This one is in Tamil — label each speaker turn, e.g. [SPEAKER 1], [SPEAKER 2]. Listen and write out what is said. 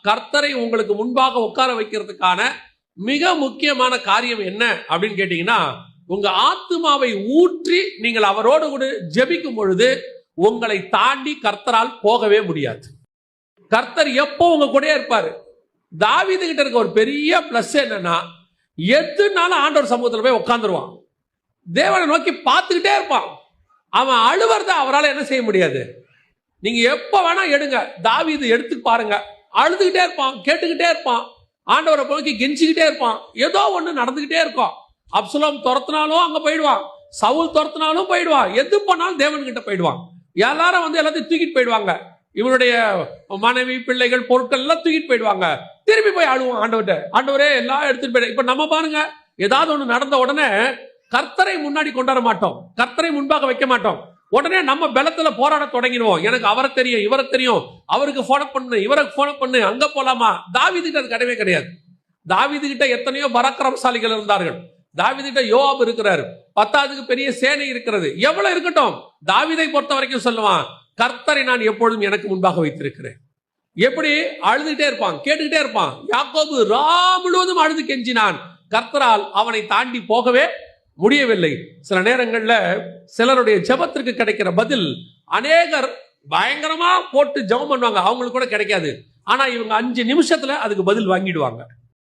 [SPEAKER 1] கர்த்தரை உங்களுக்கு முன்பாக உட்கார வைக்கிறதுக்கான மிக முக்கியமான காரியம் என்ன அப்படின்னு கேட்டீங்கன்னா, உங்க ஆத்துமாவை ஊற்றி நீங்கள் அவரோடு கூட ஜெபிக்கும் பொழுது உங்களை தாண்டி கர்த்தரால் போகவே முடியாது. கர்த்தர் எப்போ உங்க கூட இருப்பாரு. தாவீது கிட்ட இருக்க ஒரு பெரிய பிளஸ் என்னன்னா, எதுனாலும் ஆண்டவர் சமூகத்தில் போய் உட்காந்துருவான். தேவனை நோக்கி பார்த்துக்கிட்டே இருப்பான். அவன் அழுவறத அவரால் என்ன செய்ய முடியாது. நீங்க எப்ப வேணா எடுங்க, தாவீது எடுத்து பாருங்க, அழுதுகிட்டே இருப்பான், கேட்டுக்கிட்டே இருப்பான், ஆண்டவரை நோக்கி கெஞ்சிக்கிட்டே இருப்பான். ஏதோ ஒண்ணு நடந்துகிட்டே இருக்கும். அப்சலோம் துரத்தினாலும் அங்க போயிடுவான், சவுல் துரத்தினாலும் போயிடுவான், எது பண்ணாலும் தேவன் கிட்ட போயிடுவான். எல்லாரும் வந்து எல்லாத்தையும் தூக்கிட்டு போயிடுவாங்க. இவனுடைய மனைவி, பிள்ளைகள், பொருட்கள் எல்லாம் தூக்கிட்டு போயிடுவாங்க. திரும்பி போய் அழுவான் ஆண்டவர்கிட்ட, ஆண்டவரே எல்லாம் எடுத்துட்டு போயிடு. இப்ப நம்ம பாருங்க, ஏதாவது ஒண்ணு நடந்த உடனே கர்த்தரை முன்னாடி கொண்டாட மாட்டோம், கர்த்தரை முன்பாக வைக்க மாட்டோம். உடனே நம்ம பலத்துல போராட தொடங்கிடுவோம். எனக்கு அவரை தெரியும், இவரை தெரியும், அவருக்கு போன பண்ணு, இவருக்கு போன பண்ணு, அங்க போலாமா. தாவீது கிட்ட அது கிடையவே கிடையாது. தாவீது கிட்ட எத்தனையோ பராக்கிரமசாலிகள் இருந்தார்கள். தாவீது கிட்ட யோவாப் இருக்கிறாரு, 10க்கு பெரிய சேனை இருக்கிறது. எவ்வளவு இருக்கட்டும், தாவீதை பொறுத்த வரைக்கும் சொல்லுவான், கர்த்தரை நான் எப்பொழுதும் எனக்கு முன்பாக வைத்திருக்கிறேன். எப்படி அழுதுகிட்டே இருப்பான், கேட்டுக்கிட்டே இருப்பான். யாக்கோபு ரா முழுவதும் அழுது கெஞ்சினான். கர்த்தரால் அவனை தாண்டி போகவே முடியவில்லை. சில நேரங்கள்ல சிலருடைய ஜெபத்திற்கு கிடைக்கிற பதில் அநேகர் பயங்கரமா போட்டு ஜெபம் பண்ணுவாங்க, அவங்களுக்கு கூட கிடைக்காது. ஆனா இவங்க 5 நிமிஷத்துல அதுக்கு பதில் வாங்கிடுவாங்க.